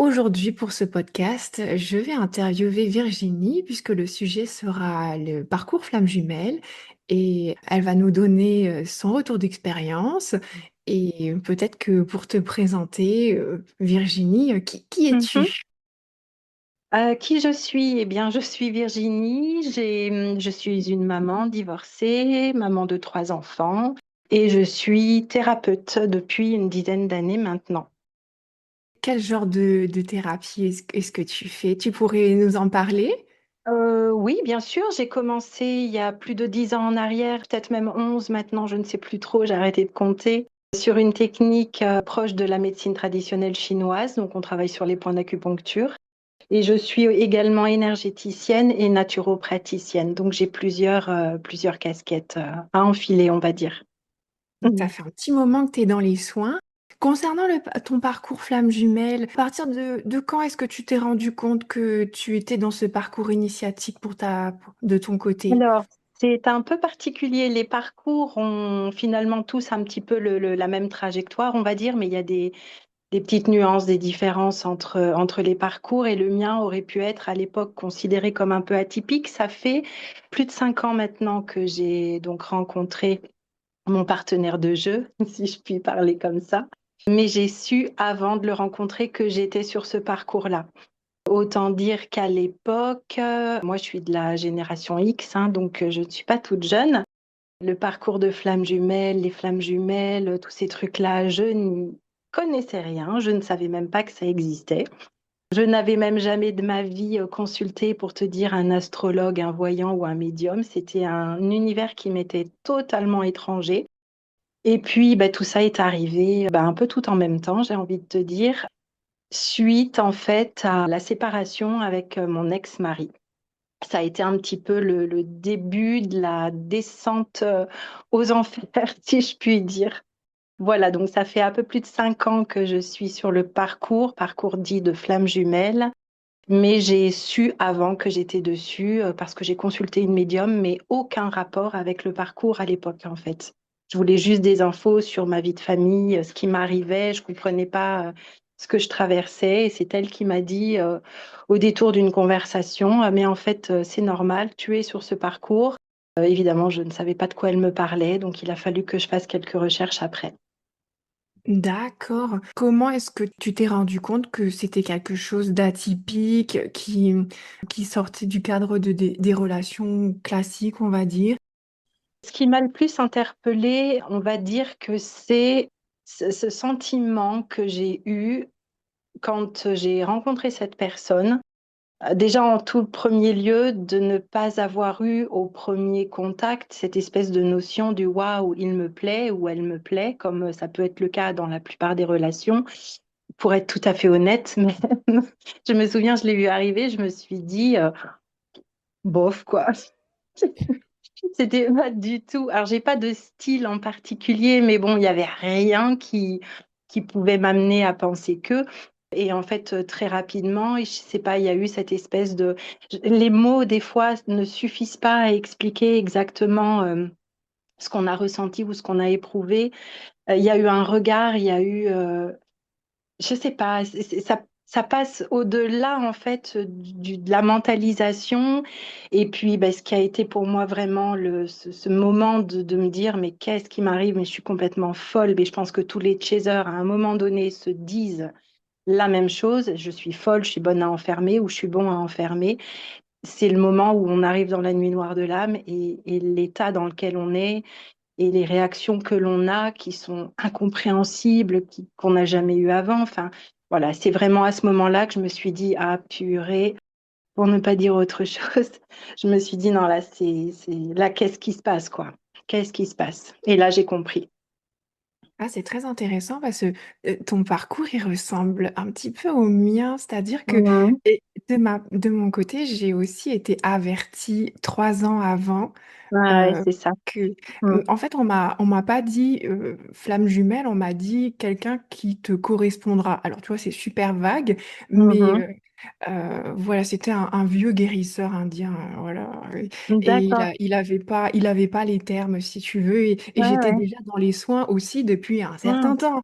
Aujourd'hui, pour ce podcast, je vais interviewer Virginie puisque le sujet sera le parcours flamme jumelle et elle va nous donner son retour d'expérience et peut-être que pour te présenter, Virginie, qui Mhm. es-tu? Qui je suis? Eh bien, je suis Virginie. Je suis une maman divorcée, maman de trois enfants, et je suis thérapeute depuis une dizaine d'années maintenant. Quel genre de thérapie est-ce que tu fais? Tu pourrais nous en parler? Oui, bien sûr. J'ai commencé il y a plus de 10 ans en arrière, peut-être même 11 maintenant, je ne sais plus trop. J'ai arrêté de compter. Sur une technique proche de la médecine traditionnelle chinoise. Donc, on travaille sur les points d'acupuncture. Et je suis également énergéticienne et naturopraticienne. Donc, j'ai plusieurs casquettes à enfiler, on va dire. Ça Mhm. fait un petit moment que tu es dans les soins. Concernant ton parcours flamme jumelle, à partir de quand est-ce que tu t'es rendu compte que tu étais dans ce parcours initiatique de ton côté? Alors, c'est un peu particulier. Les parcours ont finalement tous un petit peu la même trajectoire, on va dire, mais il y a des petites nuances, des différences entre les parcours. Et le mien aurait pu être à l'époque considéré comme un peu atypique. Ça fait plus de 5 ans maintenant que j'ai donc rencontré mon partenaire de jeu, si je puis parler comme ça. Mais j'ai su avant de le rencontrer que j'étais sur ce parcours-là. Autant dire qu'à l'époque, moi je suis de la génération X, hein, donc je ne suis pas toute jeune. Le parcours de flammes jumelles, les flammes jumelles, tous ces trucs-là, je n'y connaissais rien, je ne savais même pas que ça existait. Je n'avais même jamais de ma vie consulté, pour te dire, un astrologue, un voyant ou un médium. C'était un univers qui m'était totalement étranger. Et puis, bah, tout ça est arrivé bah, un peu tout en même temps, j'ai envie de te dire, suite en fait à la séparation avec mon ex-mari. Ça a été un petit peu le début de la descente aux enfers, si je puis dire. Voilà, donc ça fait un peu plus de 5 ans que je suis sur le parcours dit de flamme jumelle, mais j'ai su avant que j'étais dessus parce que j'ai consulté une médium, mais aucun rapport avec le parcours à l'époque en fait. Je voulais juste des infos sur ma vie de famille, ce qui m'arrivait, je comprenais pas ce que je traversais et c'est elle qui m'a dit au détour d'une conversation, mais en fait c'est normal, tu es sur ce parcours. Évidemment, je ne savais pas de quoi elle me parlait, donc il a fallu que je fasse quelques recherches après. D'accord. Comment est-ce que tu t'es rendu compte que c'était quelque chose d'atypique qui sortait du cadre des relations classiques, on va dire? Ce qui m'a le plus interpellée, on va dire que c'est ce sentiment que j'ai eu quand j'ai rencontré cette personne. Déjà, en tout premier lieu, de ne pas avoir eu au premier contact cette espèce de notion du waouh, il me plaît ou elle me plaît, comme ça peut être le cas dans la plupart des relations. Pour être tout à fait honnête, mais je me souviens, je l'ai vu arriver, je me suis dit, bof, quoi. C'était pas du tout. Alors, j'ai pas de style en particulier, mais bon, il y avait rien qui pouvait m'amener à penser que. Et en fait, très rapidement, je sais pas, il y a eu cette espèce de. Les mots, des fois, ne suffisent pas à expliquer exactement ce qu'on a ressenti ou ce qu'on a éprouvé. Il y a eu un regard, il y a eu. Je sais pas, ça passe au-delà en fait de la mentalisation et puis bah, ce qui a été pour moi vraiment ce moment de me dire mais qu'est-ce qui m'arrive, mais je suis complètement folle, mais je pense que tous les chasers à un moment donné se disent la même chose, je suis folle, je suis bonne à enfermer ou je suis bon à enfermer. C'est le moment où on arrive dans la nuit noire de l'âme et l'état dans lequel on est et les réactions que l'on a qui sont incompréhensibles, qu'on n'a jamais eues avant. Enfin, voilà, c'est vraiment à ce moment-là que je me suis dit, ah purée, pour ne pas dire autre chose, je me suis dit, non, là, là, qu'est-ce qui se passe, quoi? Qu'est-ce qui se passe? Et là, j'ai compris. Ah, c'est très intéressant parce que ton parcours, il ressemble un petit peu au mien, c'est-à-dire que Mhm. et de mon côté, j'ai aussi été avertie 3 ans avant Ouais, euh, c'est ça. que, Mhm. en fait, on m'a pas dit flamme jumelle, on m'a dit quelqu'un qui te correspondra. Alors, tu vois, c'est super vague, mais Mhm. voilà, c'était un vieux guérisseur indien, voilà. Et D'accord. il avait pas les termes, si tu veux, et Ouais, j'étais ouais. déjà dans les soins aussi depuis un Mhm. certain temps.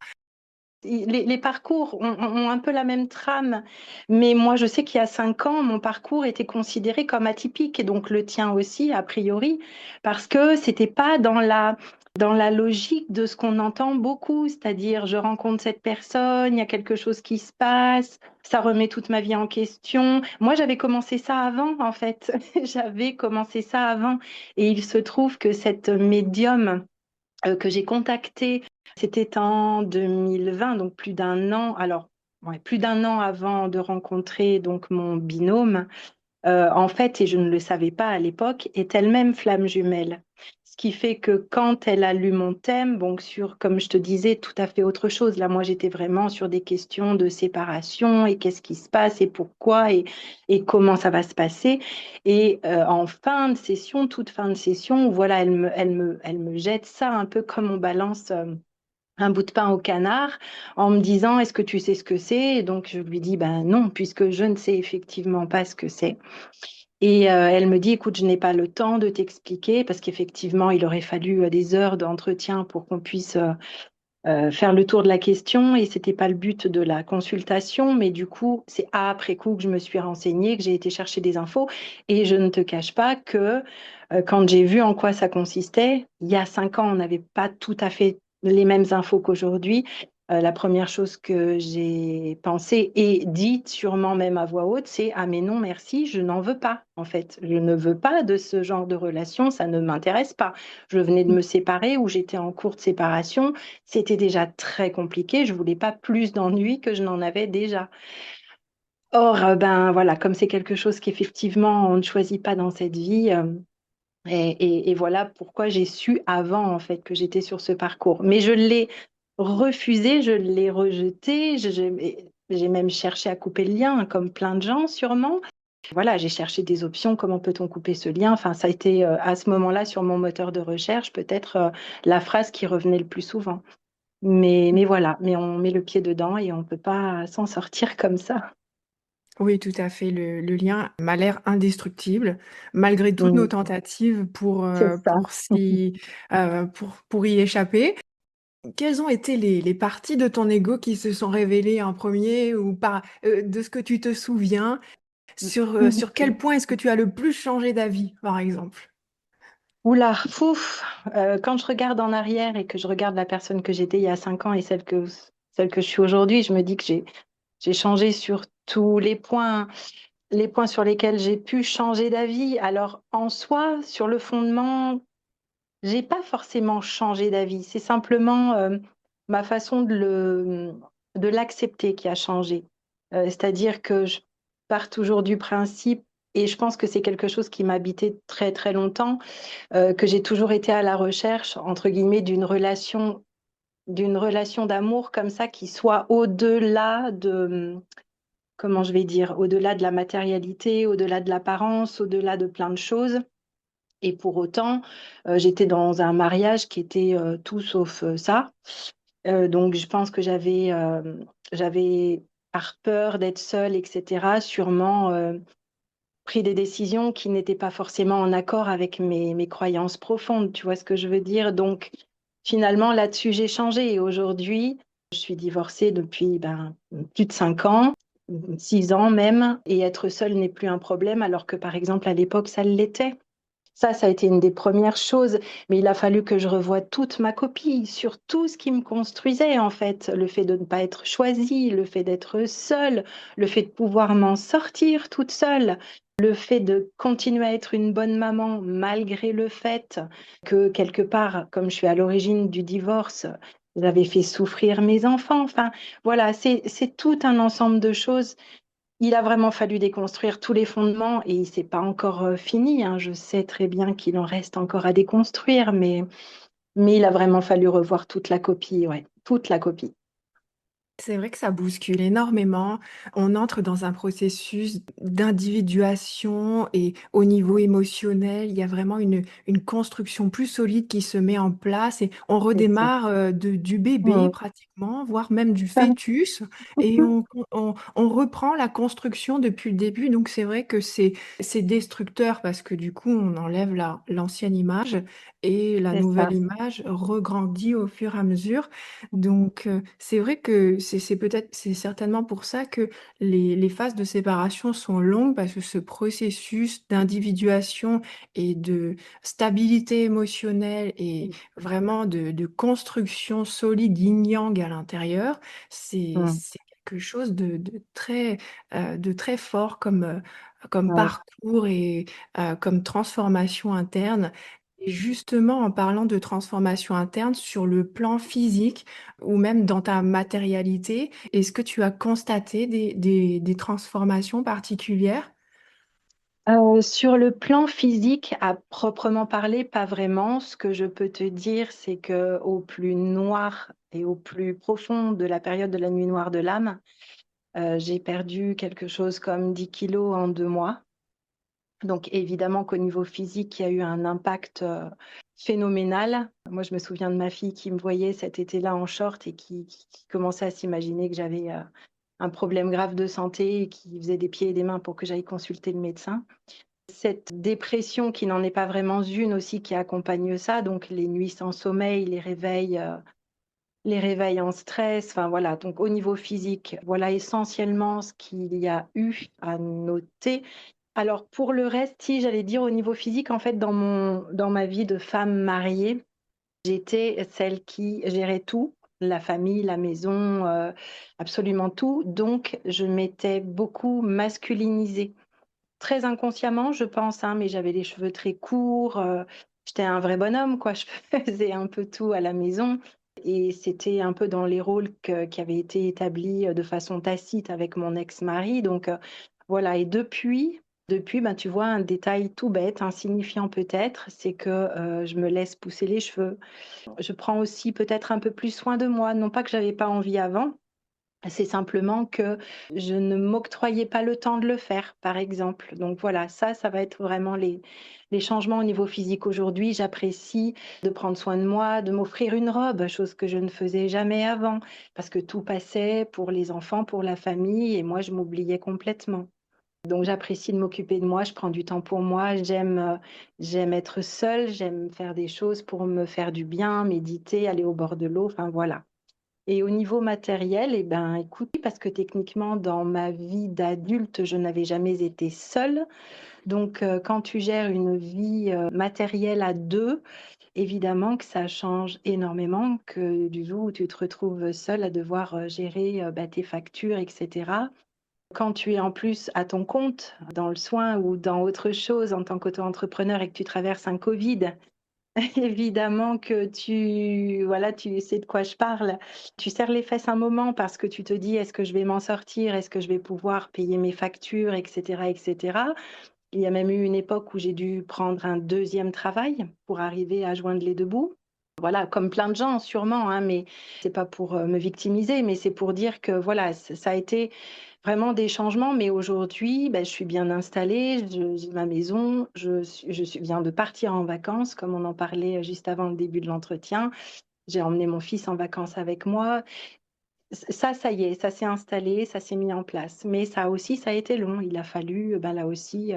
les parcours ont un peu la même trame, mais moi je sais qu'il y a 5 ans, mon parcours était considéré comme atypique, et donc le tien aussi, a priori, parce que c'était pas dans la logique de ce qu'on entend beaucoup, c'est-à-dire je rencontre cette personne, il y a quelque chose qui se passe, ça remet toute ma vie en question. Moi j'avais commencé ça avant, en fait, j'avais commencé ça avant, et il se trouve que cette médium que j'ai contacté. C'était en 2020, donc plus d'un an. Alors, ouais, plus d'un an avant de rencontrer donc mon binôme. En fait, et je ne le savais pas à l'époque, est elle-même flamme jumelle. Ce qui fait que quand elle a lu mon thème, donc sur, comme je te disais, tout à fait autre chose. Là, moi, j'étais vraiment sur des questions de séparation et qu'est-ce qui se passe et pourquoi et comment ça va se passer. Et en fin de session, toute fin de session, voilà, elle me jette ça un peu comme on balance. Un bout de pain au canard en me disant est-ce que tu sais ce que c'est? Et donc je lui dis ben non, puisque je ne sais effectivement pas ce que c'est. Et elle me dit, écoute, je n'ai pas le temps de t'expliquer parce qu'effectivement, il aurait fallu des heures d'entretien pour qu'on puisse faire le tour de la question et c'était pas le but de la consultation. Mais du coup, c'est après coup que je me suis renseignée, que j'ai été chercher des infos et je ne te cache pas que quand j'ai vu en quoi ça consistait, il y a 5 ans, on n'avait pas tout à fait les mêmes infos qu'aujourd'hui. La première chose que j'ai pensée et dite sûrement même à voix haute, c'est ah mais non merci, je n'en veux pas en fait. Je ne veux pas de ce genre de relation, ça ne m'intéresse pas. Je venais de me séparer ou j'étais en cours de séparation, c'était déjà très compliqué, je voulais pas plus d'ennuis que je n'en avais déjà. Or, ben voilà, comme c'est quelque chose qu'effectivement on ne choisit pas dans cette vie, et voilà pourquoi j'ai su avant, en fait, que j'étais sur ce parcours. Mais je l'ai refusé, je l'ai rejeté, j'ai même cherché à couper le lien, hein, comme plein de gens sûrement. Voilà, j'ai cherché des options, comment peut-on couper ce lien? Enfin, ça a été à ce moment-là sur mon moteur de recherche, peut-être la phrase qui revenait le plus souvent. Mais voilà, mais on met le pied dedans et on ne peut pas s'en sortir comme ça. Oui, tout à fait. Le lien m'a l'air indestructible, malgré toutes nos Mm, tentatives c'est ça. pour y échapper. Quelles ont été les parties de ton ego qui se sont révélées en premier ou pas, de ce que tu te souviens, sur quel point est-ce que tu as le plus changé d'avis, par exemple? Oula, fouf, quand je regarde en arrière et que je regarde la personne que j'étais il y a 5 ans et celle que je suis aujourd'hui, je me dis que j'ai changé sur tous les points sur lesquels j'ai pu changer d'avis. Alors, en soi, sur le fondement, j'ai pas forcément changé d'avis. C'est simplement ma façon de l'accepter qui a changé. C'est-à-dire que je pars toujours du principe, et je pense que c'est quelque chose qui m'a habité très très longtemps, que j'ai toujours été à la recherche, entre guillemets, d'une relation d'amour comme ça qui soit au-delà de, comment je vais dire, au-delà de la matérialité, au-delà de l'apparence, au-delà de plein de choses. Et pour autant, j'étais dans un mariage qui était tout sauf ça. Donc, je pense que j'avais par peur d'être seule, etc., sûrement pris des décisions qui n'étaient pas forcément en accord avec mes croyances profondes, tu vois ce que je veux dire? Donc, finalement, là-dessus, j'ai changé et aujourd'hui, je suis divorcée depuis plus de 5 ans, 6 ans même, et être seule n'est plus un problème, alors que par exemple, à l'époque, ça l'était. Ça a été une des premières choses, mais il a fallu que je revoie toute ma copie sur tout ce qui me construisait en fait, le fait de ne pas être choisie, le fait d'être seule, le fait de pouvoir m'en sortir toute seule, le fait de continuer à être une bonne maman malgré le fait que quelque part, comme je suis à l'origine du divorce, j'avais fait souffrir mes enfants. Enfin, voilà, c'est tout un ensemble de choses. Il a vraiment fallu déconstruire tous les fondements et c'est pas encore fini, hein. Je sais très bien qu'il en reste encore à déconstruire, mais il a vraiment fallu revoir toute la copie, ouais, toute la copie. C'est vrai que ça bouscule énormément. On entre dans un processus d'individuation et au niveau émotionnel, il y a vraiment une construction plus solide qui se met en place et on C'est ça. redémarre du bébé Mm. pratiquement, voire même du fœtus, et on reprend la construction depuis le début. Donc c'est vrai que c'est destructeur parce que du coup on enlève l'ancienne image et la C'est nouvelle ça. image regrandit au fur et à mesure. Donc, c'est vrai que c'est certainement pour ça que les phases de séparation sont longues parce que ce processus d'individuation et de stabilité émotionnelle et vraiment de construction solide yin-yang à l'intérieur, Mm. c'est quelque chose de très fort comme Ouais. parcours et comme transformation interne. Et justement, en parlant de transformation interne sur le plan physique ou même dans ta matérialité, est-ce que tu as constaté des transformations particulières? Sur le plan physique, à proprement parler, pas vraiment. Ce que je peux te dire, c'est que au plus noir et au plus profond de la période de la nuit noire de l'âme, j'ai perdu quelque chose comme 10 kilos en 2 mois. Donc évidemment qu'au niveau physique, il y a eu un impact phénoménal. Moi, je me souviens de ma fille qui me voyait cet été-là en short et qui commençait à s'imaginer que j'avais un problème grave de santé et qui faisait des pieds et des mains pour que j'aille consulter le médecin. Cette dépression qui n'en est pas vraiment une aussi qui accompagne ça, donc les nuits sans sommeil, les réveils en stress, enfin voilà. Donc au niveau physique, voilà essentiellement ce qu'il y a eu à noter. Alors pour le reste, si j'allais dire au niveau physique, en fait, dans ma vie de femme mariée, j'étais celle qui gérait tout, la famille, la maison, absolument tout. Donc je m'étais beaucoup masculinisée. Très inconsciemment, je pense, hein, mais j'avais les cheveux très courts, j'étais un vrai bonhomme, quoi. Je faisais un peu tout à la maison et c'était un peu dans les rôles qui avaient été établis, de façon tacite avec mon ex-mari donc voilà et depuis, ben, tu vois, un détail tout bête, insignifiant peut-être, c'est que, je me laisse pousser les cheveux. Je prends aussi peut-être un peu plus soin de moi, non pas que j'avais pas envie avant, c'est simplement que je ne m'octroyais pas le temps de le faire, par exemple. Donc voilà, ça va être vraiment les changements au niveau physique. Aujourd'hui, j'apprécie de prendre soin de moi, de m'offrir une robe, chose que je ne faisais jamais avant, parce que tout passait pour les enfants, pour la famille, et moi, je m'oubliais complètement. Donc j'apprécie de m'occuper de moi, je prends du temps pour moi, j'aime être seule, j'aime faire des choses pour me faire du bien, méditer, aller au bord de l'eau, enfin voilà. Et au niveau matériel, eh ben, écoute, parce que techniquement, dans ma vie d'adulte, je n'avais jamais été seule. Donc, quand tu gères une vie matérielle à deux, évidemment que ça change énormément que du jour où tu te retrouves seule à devoir gérer bah, tes factures, etc. Quand tu es en plus à ton compte, dans le soin ou dans autre chose en tant qu'auto-entrepreneur et que tu traverses un Covid, évidemment que voilà, tu sais de quoi je parle. Tu serres les fesses un moment parce que tu te dis: «Est-ce que je vais m'en sortir? Est-ce que je vais pouvoir payer mes factures?» et cetera et cetera. Il y a même eu une époque où j'ai dû prendre un deuxième travail pour arriver à joindre les 2 bouts. Voilà, comme plein de gens sûrement, hein, mais c'est pas pour, me victimiser, mais c'est pour dire que voilà, ça a été vraiment des changements, mais aujourd'hui, je suis bien installée, j'ai ma maison, je viens de partir en vacances, comme on en parlait, juste avant le début de l'entretien. J'ai emmené mon fils en vacances avec moi. Ça y est, ça s'est installé, ça s'est mis en place, mais ça a été long. Il a fallu, là aussi,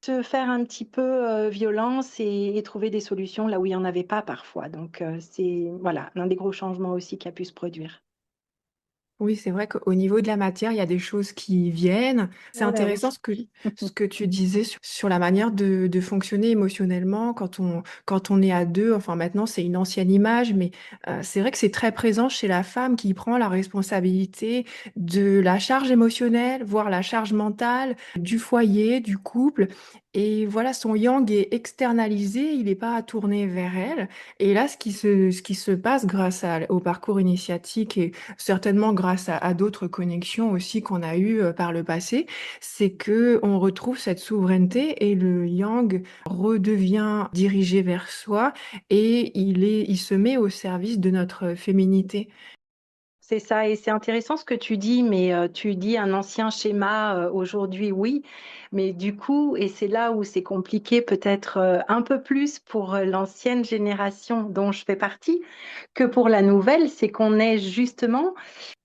se faire un petit peu, violence et trouver des solutions là où il y en avait pas parfois, donc c'est voilà, l'un des gros changements aussi qui a pu se produire. Oui, c'est vrai qu'au niveau de la matière, il y a des choses qui viennent. C'est Ah bah oui. intéressant ce que tu disais sur la manière de fonctionner émotionnellement quand on est à deux. Enfin, maintenant, c'est une ancienne image, mais c'est vrai que c'est très présent chez la femme qui prend la responsabilité de la charge émotionnelle, voire la charge mentale du foyer, du couple. Et voilà, son yang est externalisé, il n'est pas tourné vers elle. Et là, ce qui se passe grâce au parcours initiatique et certainement grâce à d'autres connexions aussi qu'on a eues par le passé, c'est que on retrouve cette souveraineté et le yang redevient dirigé vers soi et il se met au service de notre féminité. C'est ça et c'est intéressant ce que tu dis, mais tu dis un ancien schéma, aujourd'hui oui, mais du coup et c'est là où c'est compliqué peut-être, un peu plus pour, l'ancienne génération dont je fais partie, que pour la nouvelle. C'est qu'on est justement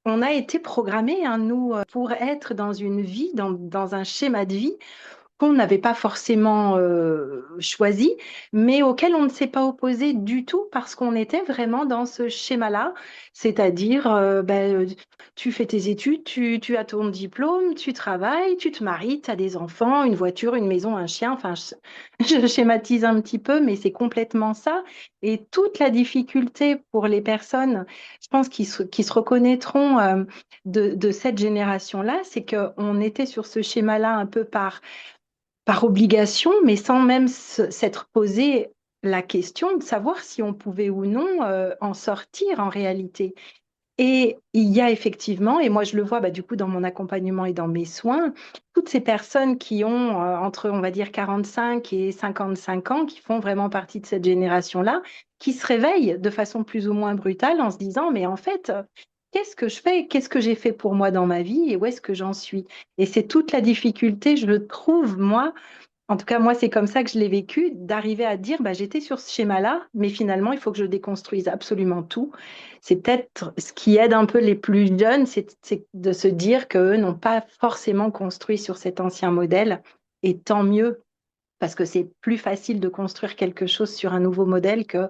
on a été programmés, hein, nous, pour être dans une vie, dans un schéma de vie qu'on n'avait pas forcément choisi, mais auquel on ne s'est pas opposé du tout parce qu'on était vraiment dans ce schéma-là, c'est-à-dire tu fais tes études, tu as ton diplôme, tu travailles, tu te maries, tu as des enfants, une voiture, une maison, un chien, enfin je schématise un petit peu, mais c'est complètement ça. Et toute la difficulté pour les personnes, je pense, qui se reconnaîtront de cette génération-là, c'est qu'on était sur ce schéma-là un peu par obligation, mais sans même s'être posé la question de savoir si on pouvait ou non en sortir en réalité. Et il y a effectivement, et moi je le vois du coup dans mon accompagnement et dans mes soins, toutes ces personnes qui ont entre, on va dire, 45 et 55 ans, qui font vraiment partie de cette génération-là, qui se réveillent de façon plus ou moins brutale en se disant, mais en fait, qu'est-ce que je fais? Qu'est-ce que j'ai fait pour moi dans ma vie et où est-ce que j'en suis? Et c'est toute la difficulté, je le trouve, moi, en tout cas, moi, c'est comme ça que je l'ai vécu, d'arriver à dire, j'étais sur ce schéma-là, mais finalement, il faut que je déconstruise absolument tout. C'est peut-être ce qui aide un peu les plus jeunes, c'est de se dire qu'eux n'ont pas forcément construit sur cet ancien modèle, et tant mieux, parce que c'est plus facile de construire quelque chose sur un nouveau modèle que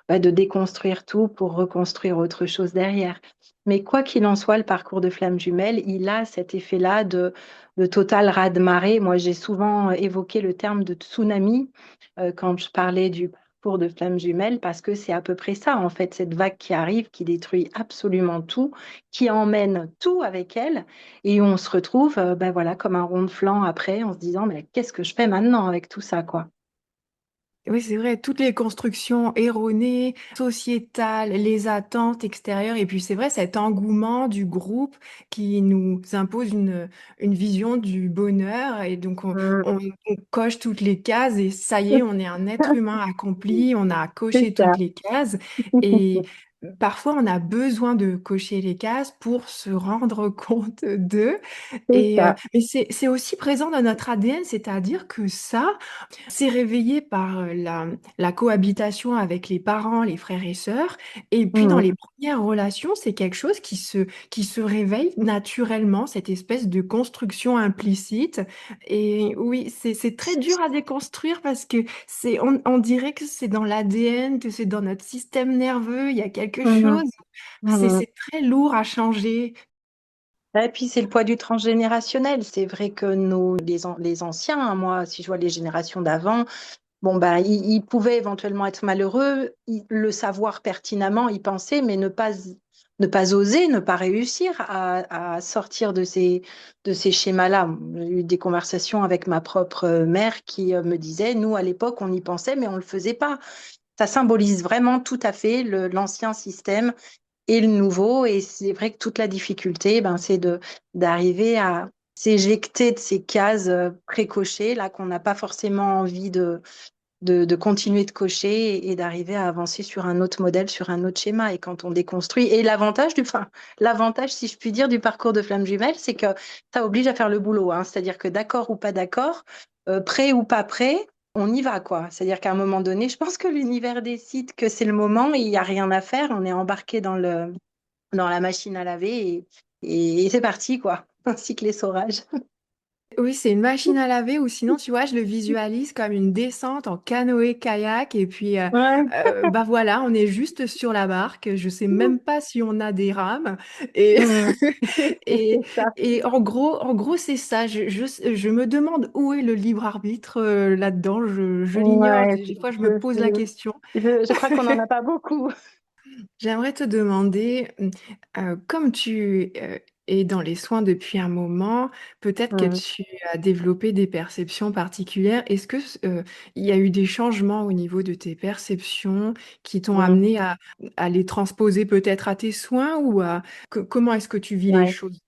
de déconstruire tout pour reconstruire autre chose derrière. Mais quoi qu'il en soit, le parcours de Flamme Jumelle, il a cet effet-là de total raz-de-marée. Moi, j'ai souvent évoqué le terme de tsunami quand je parlais du parcours de Flamme Jumelle, parce que c'est à peu près ça, en fait, cette vague qui arrive, qui détruit absolument tout, qui emmène tout avec elle, et on se retrouve voilà, comme un rond de flanc après, en se disant, mais qu'est-ce que je fais maintenant avec tout ça, quoi. Oui, c'est vrai, toutes les constructions erronées, sociétales, les attentes extérieures, et puis c'est vrai, cet engouement du groupe qui nous impose une vision du bonheur, et donc Mm. on coche toutes les cases, et ça y est, on est un être humain accompli, on a C'est coché toutes ça. les cases, et parfois on a besoin de cocher les cases pour se rendre compte d'eux, C'est ça. mais c'est aussi présent dans notre ADN, c'est-à-dire que ça, c'est réveillé par la cohabitation avec les parents, les frères et sœurs. Et puis dans Mm. les premières relations, c'est quelque chose qui se réveille naturellement, cette espèce de construction implicite. Et oui, c'est très dur à déconstruire parce que on dirait que c'est dans l'ADN, que c'est dans notre système nerveux, il y a quelque Mhm. chose. Mhm. C'est très lourd à changer. Et puis c'est le poids du transgénérationnel. C'est vrai que les anciens, hein, moi, si je vois les générations d'avant, bon, ils pouvaient éventuellement être malheureux, le savoir pertinemment, y penser, mais ne pas oser, ne pas réussir à sortir de ces schémas-là. J'ai eu des conversations avec ma propre mère qui me disait, nous, à l'époque, on y pensait, mais on ne le faisait pas. Ça symbolise vraiment tout à fait l'ancien système et le nouveau. Et c'est vrai que toute la difficulté, c'est d'arriver à s'éjecter de ces cases précochées, là, qu'on n'a pas forcément envie de continuer de cocher et d'arriver à avancer sur un autre modèle, sur un autre schéma. Et quand on déconstruit, et l'avantage, si je puis dire, du parcours de Flamme Jumelle, c'est que ça oblige à faire le boulot, hein. C'est-à-dire que d'accord ou pas d'accord, prêt ou pas prêt, on y va, quoi. C'est-à-dire qu'à un moment donné, je pense que l'univers décide que c'est le moment et il n'y a rien à faire. On est embarqué dans la machine à laver et c'est parti, quoi. Ainsi que les saurages. Oui, c'est une machine à laver ou sinon, tu vois, je le visualise comme une descente en canoë-kayak et puis, Ouais. bah voilà, on est juste sur la barque. Je sais même pas si on a des rames et, Mm. et, C'est ça. et en gros, c'est ça. Je me demande où est le libre arbitre là-dedans. Je l'ignore. Ouais, Des fois, je me pose la question. je crois qu'on n'en a pas beaucoup. J'aimerais te demander, comme tu es dans les soins depuis un moment, peut-être que Mm, tu as développé des perceptions particulières. Est-ce que il y a eu des changements au niveau de tes perceptions qui t'ont mm, amené à les transposer peut-être à tes soins ou comment est-ce que tu vis les ouais. choses?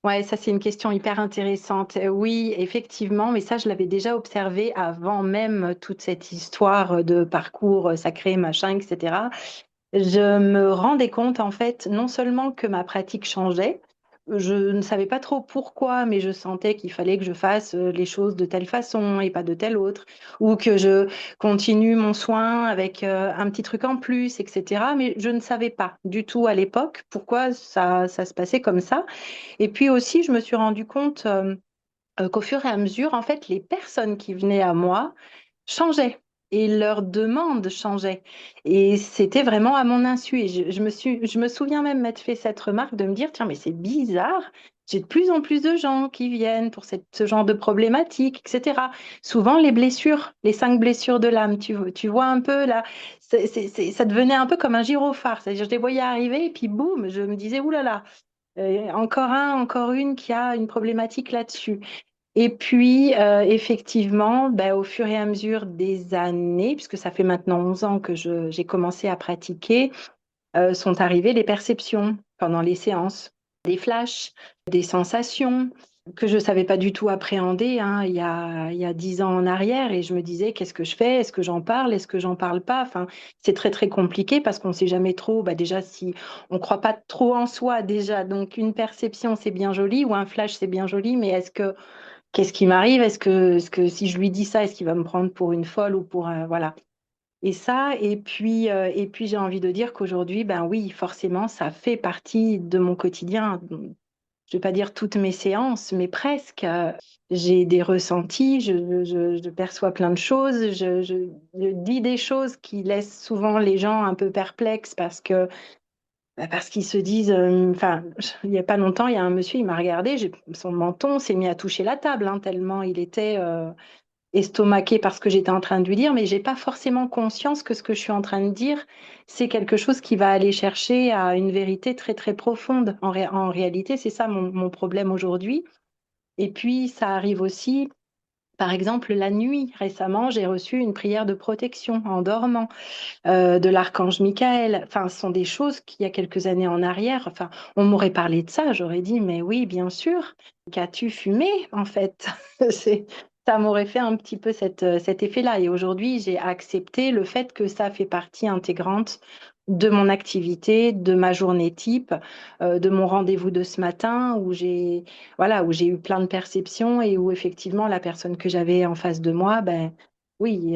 Ouais, ça c'est une question hyper intéressante. Oui, effectivement, mais ça je l'avais déjà observé avant même toute cette histoire de parcours sacré, machin, etc. Je me rendais compte, en fait, non seulement que ma pratique changeait, je ne savais pas trop pourquoi, mais je sentais qu'il fallait que je fasse les choses de telle façon et pas de telle autre, ou que je continue mon soin avec un petit truc en plus, etc. Mais je ne savais pas du tout à l'époque pourquoi ça se passait comme ça. Et puis aussi, je me suis rendu compte qu'au fur et à mesure, en fait, les personnes qui venaient à moi changeaient et leurs demandes changeaient. Et c'était vraiment à mon insu. Et je me souviens même m'être fait cette remarque de me dire, tiens, mais c'est bizarre. J'ai de plus en plus de gens qui viennent pour ce genre de problématiques, etc. Souvent, les blessures, les 5 blessures de l'âme, tu vois un peu là, ça devenait un peu comme un gyrophare. C'est-à-dire, je les voyais arriver et puis boum, je me disais, oulala, encore un, encore une qui a une problématique là-dessus. Et puis, effectivement, ben, au fur et à mesure des années, puisque ça fait maintenant 11 ans que j'ai commencé à pratiquer, sont arrivées les perceptions pendant les séances, des flashs, des sensations que je ne savais pas du tout appréhender, hein, il y a 10 ans en arrière. Et je me disais, qu'est-ce que je fais? Est-ce que j'en parle? Est-ce que j'en parle pas? Enfin, c'est très, très compliqué parce qu'on ne sait jamais trop, bah, déjà, si on ne croit pas trop en soi déjà. Donc, une perception, c'est bien joli, ou un flash, c'est bien joli, mais qu'est-ce qui m'arrive? Est-ce que si je lui dis ça, est-ce qu'il va me prendre pour une folle ou pour voilà. Et ça, et puis j'ai envie de dire qu'aujourd'hui, ben oui, forcément, ça fait partie de mon quotidien. Je vais pas dire toutes mes séances, mais presque. J'ai des ressentis, je perçois plein de choses, je dis des choses qui laissent souvent les gens un peu perplexes parce qu'ils se disent, enfin, il n'y a pas longtemps, il y a un monsieur, il m'a regardé, son menton s'est mis à toucher la table, hein, tellement il était estomaqué par ce que j'étais en train de lui dire, mais j'ai pas forcément conscience que ce que je suis en train de dire, c'est quelque chose qui va aller chercher à une vérité très très profonde. En réalité, c'est ça mon problème aujourd'hui. Et puis, ça arrive aussi. Par exemple, la nuit, récemment, j'ai reçu une prière de protection en dormant de l'archange Michael. Enfin, ce sont des choses qu'il y a quelques années en arrière, enfin, on m'aurait parlé de ça, j'aurais dit, mais oui, bien sûr, qu'as-tu fumé, en fait? C'est, ça m'aurait fait un petit peu cet effet-là. Et aujourd'hui, j'ai accepté le fait que ça fait partie intégrante de mon activité, de ma journée type, de mon rendez-vous de ce matin voilà, où j'ai eu plein de perceptions et où effectivement la personne que j'avais en face de moi, ben, oui,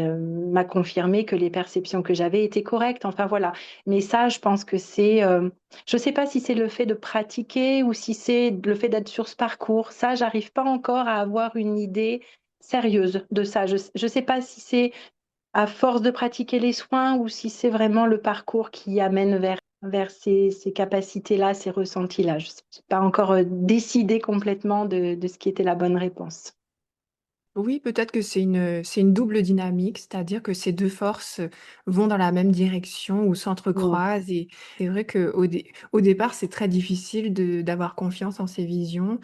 m'a confirmé que les perceptions que j'avais étaient correctes. Enfin voilà. Mais ça, je pense que je ne sais pas si c'est le fait de pratiquer ou si c'est le fait d'être sur ce parcours. Ça, j'arrive pas encore à avoir une idée sérieuse de ça. Je ne sais pas si c'est à force de pratiquer les soins ou si c'est vraiment le parcours qui amène vers ces capacités-là, ces ressentis-là. Je n'ai pas encore décidé complètement de ce qui était la bonne réponse. Oui, peut-être que c'est une double dynamique, c'est-à-dire que ces deux forces vont dans la même direction ou Mm. s'entrecroisent. Et c'est vrai au départ, c'est très difficile d'avoir confiance en ces visions.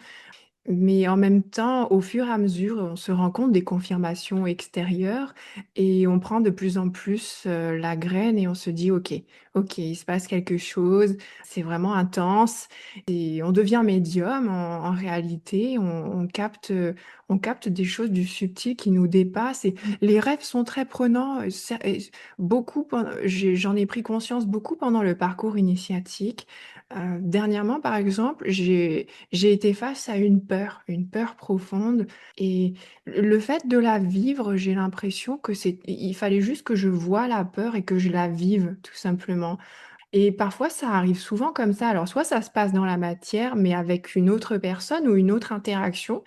Mais en même temps, au fur et à mesure, on se rend compte des confirmations extérieures et on prend de plus en plus la graine et on se dit, OK, OK, il se passe quelque chose, c'est vraiment intense et on devient médium en réalité, on capte des choses du subtil qui nous dépassent et les rêves sont très prenants. Et beaucoup, j'en ai pris conscience beaucoup pendant le parcours initiatique. Dernièrement, par exemple, j'ai été face à une peur profonde. Et le fait de la vivre, j'ai l'impression que il fallait juste que je voie la peur et que je la vive, tout simplement. Et parfois, ça arrive souvent comme ça. Alors, soit ça se passe dans la matière, mais avec une autre personne ou une autre interaction.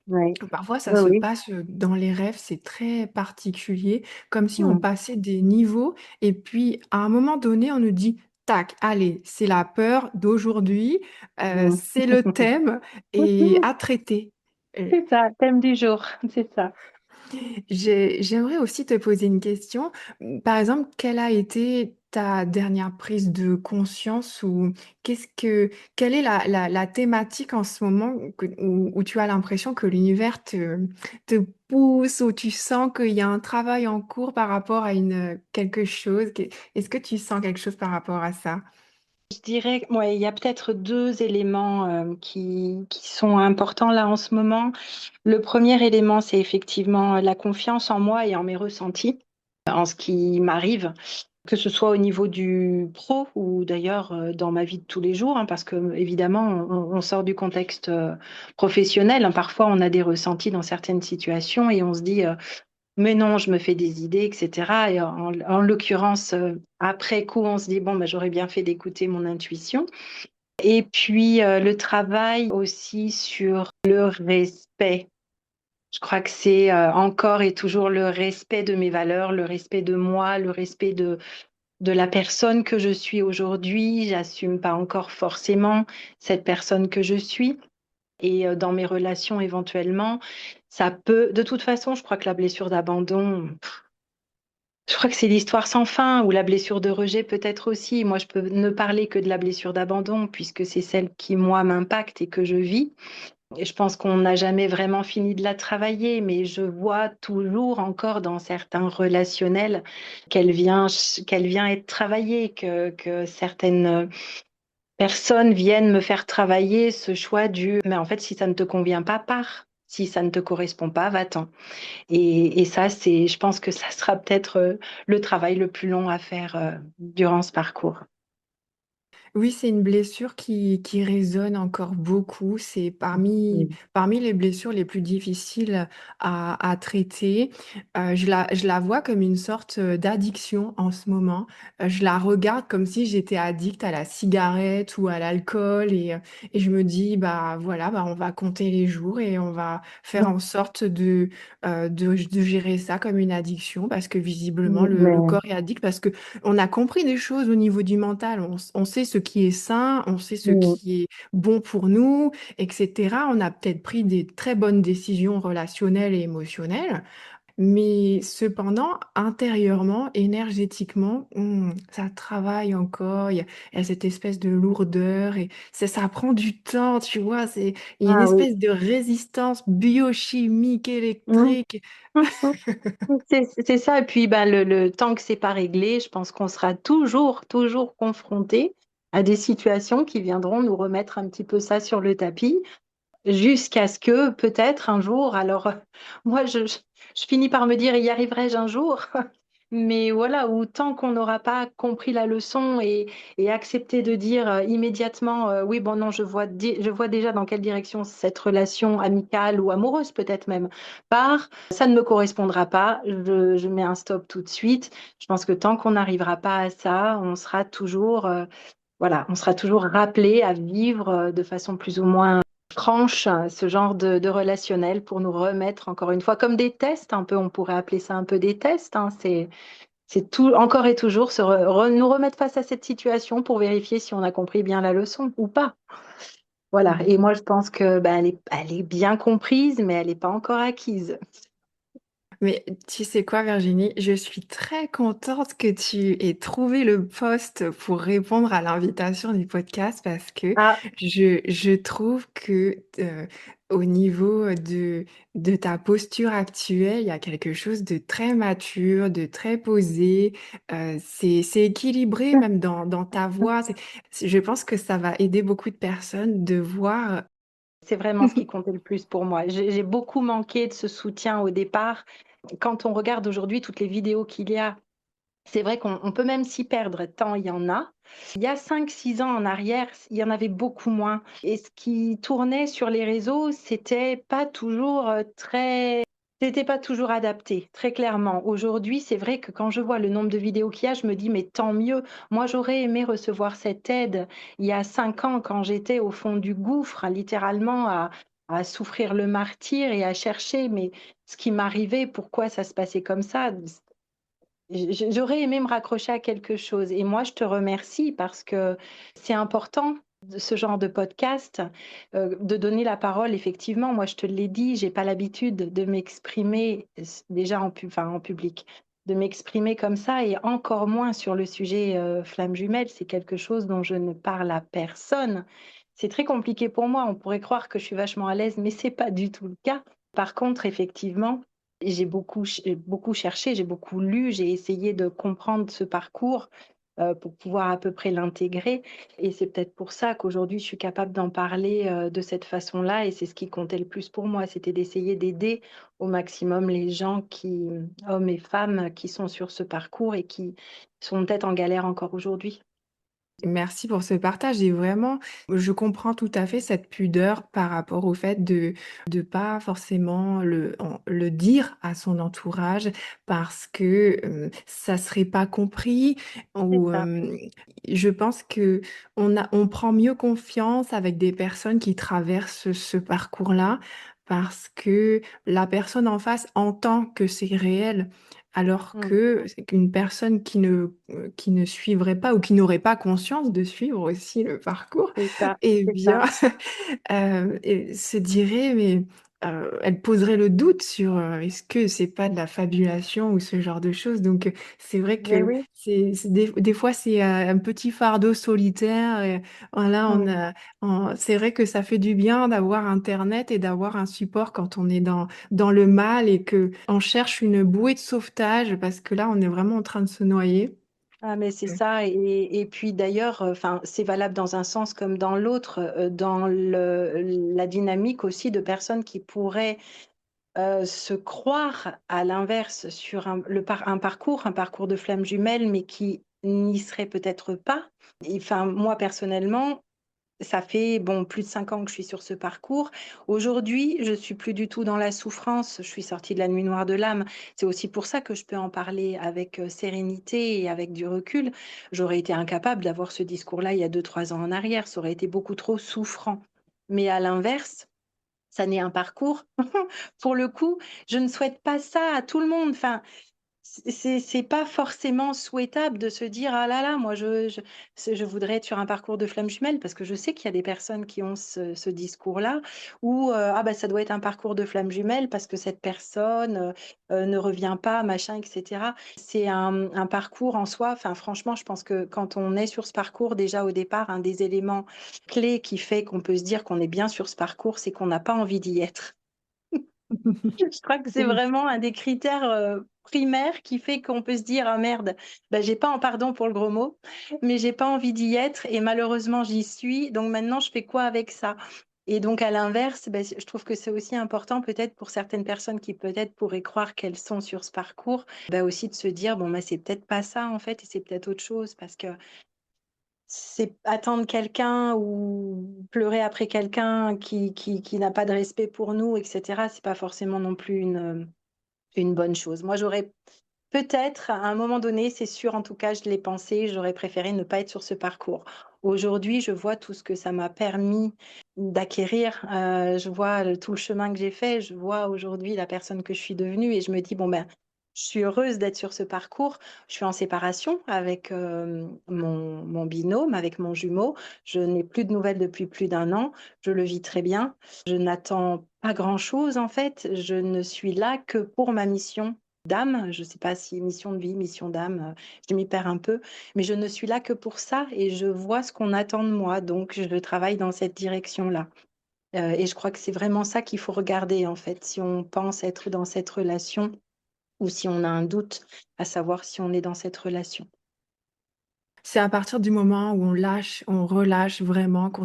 Oui, Parfois, ça oui, se oui. passe dans les rêves, c'est très particulier, comme si on Mm. passait des niveaux et puis à un moment donné, on nous dit, tac, allez, c'est la peur d'aujourd'hui, Mm. c'est le thème et à traiter. Euh, C'est ça, thème du jour, c'est ça. J'aimerais aussi te poser une question. Par exemple, quelle a été ta dernière prise de conscience ou quelle est la thématique en ce moment où tu as l'impression que l'univers te pousse, où tu sens qu'il y a un travail en cours par rapport à quelque chose? Est-ce que tu sens quelque chose par rapport à ça? Je dirais, ouais, il y a peut-être deux éléments qui sont importants là en ce moment. Le premier élément, c'est effectivement la confiance en moi et en mes ressentis, en ce qui m'arrive, que ce soit au niveau du pro ou d'ailleurs dans ma vie de tous les jours, hein, parce que évidemment, on sort du contexte professionnel, hein. Parfois, on a des ressentis dans certaines situations et on se dit, mais non, je me fais des idées, etc. Et en l'occurrence, après coup, on se dit, bon, bah, j'aurais bien fait d'écouter mon intuition. Et puis, le travail aussi sur le respect. Je crois que c'est encore et toujours le respect de mes valeurs, le respect de moi, le respect de la personne que je suis aujourd'hui. J'assume pas encore forcément cette personne que je suis. Et dans mes relations éventuellement, ça peut, de toute façon, je crois que la blessure d'abandon, je crois que c'est l'histoire sans fin, ou la blessure de rejet peut-être aussi. Moi, je peux ne parler que de la blessure d'abandon, puisque c'est celle qui, moi, m'impacte et que je vis. Et je pense qu'on n'a jamais vraiment fini de la travailler, mais je vois toujours encore dans certains relationnels qu'elle vient être travaillée, que certaines personnes viennent me faire travailler ce choix du, mais en fait, si ça ne te convient pas, pars. Si ça ne te correspond pas, va-t'en. Et ça, c'est, je pense que ça sera peut-être le travail le plus long à faire durant ce parcours. Oui, c'est une blessure qui résonne encore beaucoup. C'est Mm. parmi les blessures les plus difficiles à traiter. Je la vois comme une sorte d'addiction en ce moment. Je la regarde comme si j'étais addict à la cigarette ou à l'alcool et je me dis, bah voilà, bah, on va compter les jours et on va faire en sorte de gérer ça comme une addiction parce que visiblement le Mais, corps est addict parce que on a compris des choses au niveau du mental. On sait ce qui est sain, on sait ce mm, qui est bon pour nous, etc. On a peut-être pris des très bonnes décisions relationnelles et émotionnelles, mais cependant, intérieurement, énergétiquement, ça travaille encore. Il y a cette espèce de lourdeur et ça prend du temps, tu vois. Il y a une ah oui. espèce de résistance biochimique, Mm. électrique. C'est ça. Et puis, ben, le temps que c'est pas réglé, je pense qu'on sera toujours confronté à des situations qui viendront nous remettre un petit peu ça sur le tapis. Jusqu'à ce que peut-être un jour, alors moi je finis par me dire y arriverai-je un jour, mais voilà, ou tant qu'on n'aura pas compris la leçon et accepté de dire immédiatement oui, bon non, je vois déjà dans quelle direction cette relation amicale ou amoureuse peut-être même part, ça ne me correspondra pas, je mets un stop tout de suite. Je pense que tant qu'on n'arrivera pas à ça, on sera toujours, voilà, on sera toujours rappelé à vivre de façon plus ou moins franche, ce genre de relationnel pour nous remettre encore une fois comme des tests, un peu, on pourrait appeler ça un peu des tests, hein, c'est tout, encore et toujours nous remettre face à cette situation pour vérifier si on a compris bien la leçon ou pas. Voilà. Et moi, je pense que ben, elle est bien comprise, mais elle n'est pas encore acquise. Mais tu sais quoi, Virginie, je suis très contente que tu aies trouvé le poste pour répondre à l'invitation du podcast parce que Ah, je trouve que au niveau de ta posture actuelle, il y a quelque chose de très mature, de très posé. C'est équilibré même dans ta voix. Je pense que ça va aider beaucoup de personnes de voir. c'est vraiment ce qui comptait le plus pour moi. J'ai beaucoup manqué de ce soutien au départ. Quand on regarde aujourd'hui toutes les vidéos qu'il y a, c'est vrai qu'on peut même s'y perdre, tant il y en a. Il y a 5, 6 ans en arrière, il y en avait beaucoup moins. Et ce qui tournait sur les réseaux, c'était pas toujours adapté, très clairement. Aujourd'hui, c'est vrai que quand je vois le nombre de vidéos qu'il y a, je me dis, mais tant mieux. Moi, j'aurais aimé recevoir cette aide il y a 5 ans quand j'étais au fond du gouffre, hein, littéralement à souffrir le martyr et à chercher, mais ce qui m'arrivait, pourquoi ça se passait comme ça. J'aurais aimé me raccrocher à quelque chose. Et moi, je te remercie parce que c'est important, ce genre de podcast, de donner la parole. Effectivement, moi, je te l'ai dit, j'ai pas l'habitude de m'exprimer déjà enfin, en public, de m'exprimer comme ça et encore moins sur le sujet flamme jumelle. C'est quelque chose dont je ne parle à personne. C'est très compliqué pour moi. On pourrait croire que je suis vachement à l'aise, mais c'est pas du tout le cas. Par contre, effectivement, beaucoup cherché, j'ai beaucoup lu, j'ai essayé de comprendre ce parcours pour pouvoir à peu près l'intégrer. Et c'est peut-être pour ça qu'aujourd'hui, je suis capable d'en parler de cette façon-là. Et c'est ce qui comptait le plus pour moi, c'était d'essayer d'aider au maximum les gens hommes et femmes, qui sont sur ce parcours et qui sont peut-être en galère encore aujourd'hui. Merci pour ce partage et vraiment, je comprends tout à fait cette pudeur par rapport au fait de pas forcément le dire à son entourage parce que ça serait pas compris C'est ou ça. je pense que on prend mieux confiance avec des personnes qui traversent ce parcours-là parce que la personne en face entend que c'est réel, alors Mm. que c'est qu'une personne qui ne suivrait pas ou qui n'aurait pas conscience de suivre aussi le parcours, C'est ça, eh c'est ça. bien, et se dirait, mais elle poserait le doute sur est-ce que c'est pas de la fabulation ou ce genre de choses. Donc, c'est vrai Mais que oui. des fois, c'est un petit fardeau solitaire. Et, voilà, Mm. c'est vrai que ça fait du bien d'avoir Internet et d'avoir un support quand on est dans le mal et que on cherche une bouée de sauvetage parce que là, on est vraiment en train de se noyer. Ah, mais c'est ça. Et puis d'ailleurs, enfin, c'est valable dans un sens comme dans l'autre, dans la dynamique aussi de personnes qui pourraient se croire à l'inverse sur un parcours de flammes jumelles, mais qui n'y serait peut-être pas. Enfin, moi personnellement, ça fait bon plus de 5 ans que je suis sur ce parcours. Aujourd'hui, je suis plus du tout dans la souffrance. Je suis sortie de la nuit noire de l'âme. C'est aussi pour ça que je peux en parler avec sérénité et avec du recul. J'aurais été incapable d'avoir ce discours-là il y a 2, 3 ans en arrière. Ça aurait été beaucoup trop souffrant. Mais à l'inverse, ça n'est un parcours. Pour le coup, je ne souhaite pas ça à tout le monde. Enfin, c'est pas forcément souhaitable de se dire: «Ah là là, moi je voudrais être sur un parcours de flammes jumelles», parce que je sais qu'il y a des personnes qui ont ce discours-là ou «Ah bah, ça doit être un parcours de flammes jumelles parce que cette personne, ne revient pas, machin et cetera». C'est un parcours en soi, enfin franchement, je pense que quand on est sur ce parcours, déjà au départ, un des éléments clés qui fait qu'on peut se dire qu'on est bien sur ce parcours, c'est qu'on n'a pas envie d'y être. Je crois que c'est Oui. vraiment un des critères, primaires qui fait qu'on peut se dire: «Ah merde, bah, j'ai pas en pardon pour le gros mot, mais j'ai pas envie d'y être et malheureusement j'y suis, donc maintenant je fais quoi avec ça?» Et donc à l'inverse, bah, je trouve que c'est aussi important peut-être pour certaines personnes qui peut-être pourraient croire qu'elles sont sur ce parcours, bah, aussi de se dire: «Bon, bah, c'est peut-être pas ça en fait et c'est peut-être autre chose» parce que c'est attendre quelqu'un ou pleurer après quelqu'un qui n'a pas de respect pour nous et cetera, c'est pas forcément non plus une bonne chose. Moi, j'aurais peut-être, à un moment donné, c'est sûr, en tout cas, je l'ai pensé, j'aurais préféré ne pas être sur ce parcours. Aujourd'hui, je vois tout ce que ça m'a permis d'acquérir, je vois tout le chemin que j'ai fait, je vois aujourd'hui la personne que je suis devenue et je me dis: «Bon, ben, je suis heureuse d'être sur ce parcours». Je suis en séparation avec, mon binôme, avec mon jumeau. Je n'ai plus de nouvelles depuis plus d'un an. Je le vis très bien. Je n'attends pas grand-chose, en fait. Je ne suis là que pour ma mission d'âme. Je ne sais pas si mission de vie, mission d'âme, je m'y perds un peu, mais je ne suis là que pour ça et je vois ce qu'on attend de moi, donc je travaille dans cette direction-là. Et je crois que c'est vraiment ça qu'il faut regarder, en fait, si on pense être dans cette relation ou si on a un doute à savoir si on est dans cette relation. C'est à partir du moment où on lâche, on relâche vraiment, qu'on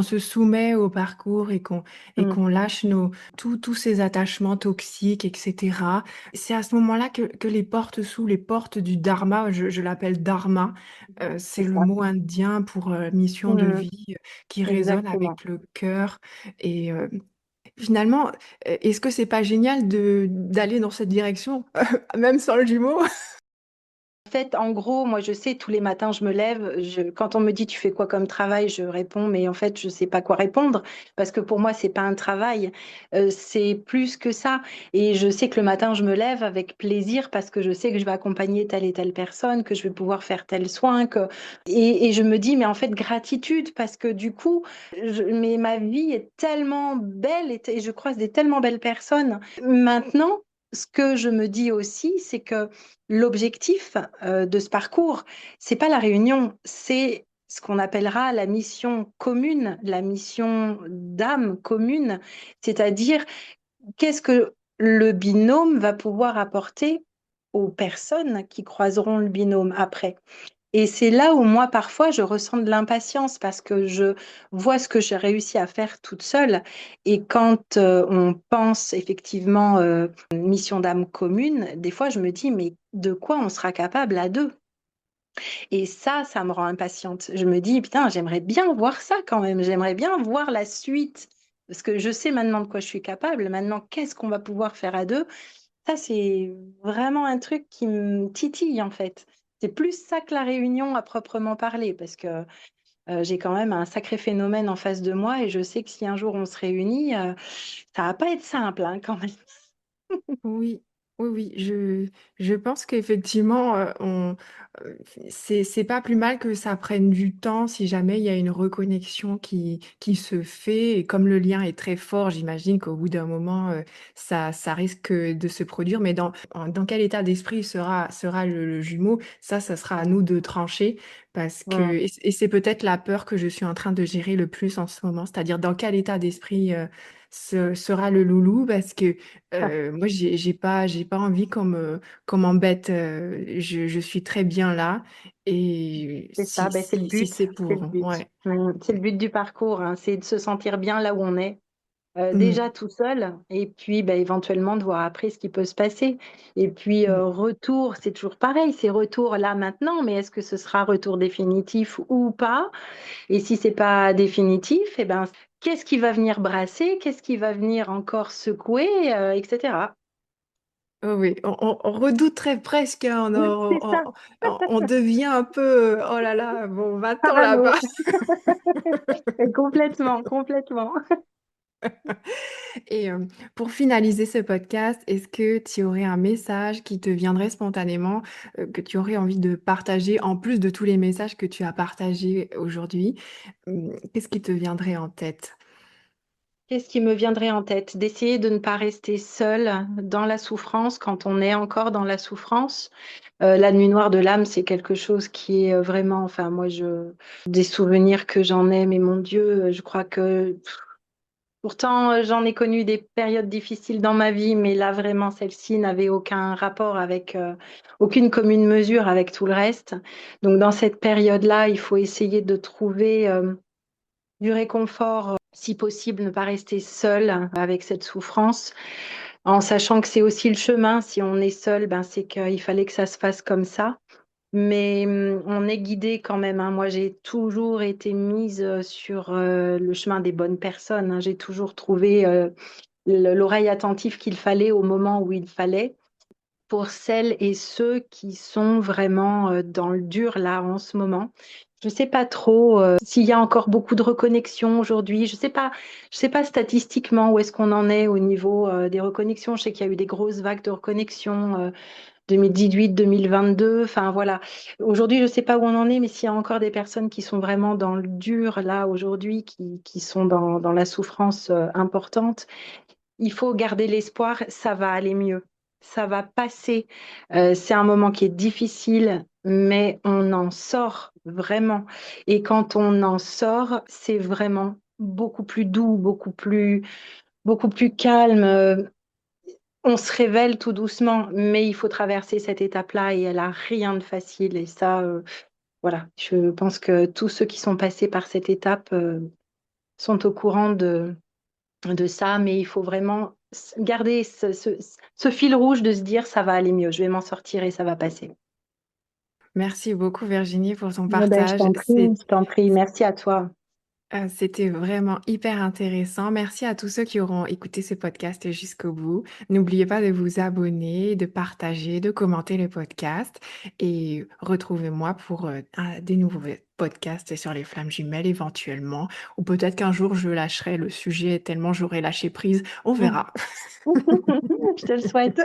se soumet au parcours et Mmh. qu'on lâche tous ces attachements toxiques, etc. C'est à ce moment-là que les portes s'ouvrent, les portes du dharma, je l'appelle dharma, c'est C'est le ça. mot indien pour mission de Mmh. vie qui résonne Exactement. avec le cœur. Et finalement, est-ce que c'est pas génial d'aller dans cette direction, même sans le jumeau? En fait, en gros, moi, je sais, tous les matins, je me lève, quand on me dit: «Tu fais quoi comme travail?» je réponds: «Mais en fait, je sais pas quoi répondre», parce que pour moi, c'est pas un travail, c'est plus que ça et je sais que le matin, je me lève avec plaisir parce que je sais que je vais accompagner telle et telle personne, que je vais pouvoir faire tel soin, que et je me dis: «Mais en fait, gratitude» parce que du coup, mais ma vie est tellement belle et je croise des tellement belles personnes. Maintenant, ce que je me dis aussi, c'est que l'objectif, de ce parcours, c'est pas la réunion, c'est ce qu'on appellera la mission commune, la mission d'âme commune. C'est-à-dire, qu'est-ce que le binôme va pouvoir apporter aux personnes qui croiseront le binôme après? Et c'est là où moi, parfois, je ressens de l'impatience parce que je vois ce que j'ai réussi à faire toute seule et quand, on pense effectivement, mission d'âme commune, des fois je me dis: «Mais de quoi on sera capable à 2 et ça me rend impatiente. Je me dis: «Putain, j'aimerais bien voir ça quand même, j'aimerais bien voir la suite». Parce que je sais maintenant de quoi je suis capable, maintenant qu'est-ce qu'on va pouvoir faire à 2. Ça, c'est vraiment un truc qui me titille, en fait. C'est plus ça que la réunion à proprement parler parce que j'ai quand même un sacré phénomène en face de moi et je sais que si un jour on se réunit, ça va pas être simple, hein, quand même. Oui, oui, oui, je pense qu'effectivement, c'est pas plus mal que ça prenne du temps si jamais il y a une reconnexion qui se fait. Et comme le lien est très fort, j'imagine qu'au bout d'un moment, ça risque de se produire. Mais dans quel état d'esprit sera le jumeau, ça sera à nous de trancher. Parce que, Mm. et c'est peut-être la peur que je suis en train de gérer le plus en ce moment, c'est-à-dire dans quel état d'esprit sera le loulou, parce que moi, j'ai pas envie qu'on m'embête. Je suis très bien là. Et C'est ça, ben, c'est le si but, c'est c'est le pour, but. ouais. C'est le but du parcours, hein, c'est de se sentir bien là où on est. Déjà Mm, tout seul, et puis bah, éventuellement de voir après ce qui peut se passer. Et puis mm. retour, c'est toujours pareil, c'est retour là maintenant, mais est-ce que ce sera retour définitif ou pas? Et si c'est pas définitif, eh ben, qu'est-ce qui va venir brasser? Qu'est-ce qui va venir encore secouer, etc. Oh oui, on redouterait presque, hein, C'est ça, on devient un peu, oh là là, bon, va-t'en là-bas. parano. Complètement, complètement. Et pour finaliser ce podcast, est-ce que tu aurais un message qui te viendrait spontanément, que tu aurais envie de partager, en plus de tous les messages que tu as partagés aujourd'hui? Qu'est-ce qui te viendrait en tête? Qu'est-ce qui me viendrait en tête? D'essayer de ne pas rester seul dans la souffrance quand on est encore dans la souffrance. La nuit noire de l'âme, c'est quelque chose qui est vraiment, enfin, des souvenirs que j'en ai, mais mon Dieu, je crois que pourtant, j'en ai connu des périodes difficiles dans ma vie, mais là, vraiment, celle-ci n'avait aucun rapport avec, aucune commune mesure avec tout le reste. Donc, dans cette période-là, il faut essayer de trouver, du réconfort, si possible, ne pas rester seul avec cette souffrance, en sachant que c'est aussi le chemin. Si on est seul, ben, c'est qu'il fallait que ça se fasse comme ça. Mais on est guidé quand même, hein. Moi, j'ai toujours été mise sur le chemin des bonnes personnes, hein. J'ai toujours trouvé l'oreille attentive qu'il fallait au moment où il fallait pour celles et ceux qui sont vraiment dans le dur là en ce moment. Je ne sais pas trop s'il y a encore beaucoup de reconnexion aujourd'hui. Je sais pas statistiquement où est-ce qu'on en est au niveau des reconnexions. Je sais qu'il y a eu des grosses vagues de reconnexion 2018, 2022. Enfin voilà. Aujourd'hui, je ne sais pas où on en est, mais s'il y a encore des personnes qui sont vraiment dans le dur là aujourd'hui, qui sont dans la souffrance importante, il faut garder l'espoir, ça va aller mieux, ça va passer. C'est un moment qui est difficile, mais on en sort vraiment. Et quand on en sort, c'est vraiment beaucoup plus doux, beaucoup plus calme. On se révèle tout doucement, mais il faut traverser cette étape-là et elle a rien de facile. Et ça, voilà, je pense que tous ceux qui sont passés par cette étape sont au courant de ça, mais il faut vraiment garder ce fil rouge de se dire ça va aller mieux, je vais m'en sortir et ça va passer. Merci beaucoup Virginie pour ton Eh ben, partage. je t'en prie, merci à toi. C'était vraiment hyper intéressant. Merci à tous ceux qui auront écouté ce podcast jusqu'au bout. N'oubliez pas de vous abonner, de partager, de commenter le podcast et retrouvez-moi pour des nouveaux podcasts sur les flammes jumelles éventuellement. Ou peut-être qu'un jour je lâcherai le sujet tellement j'aurai lâché prise. On verra. Je te le souhaite.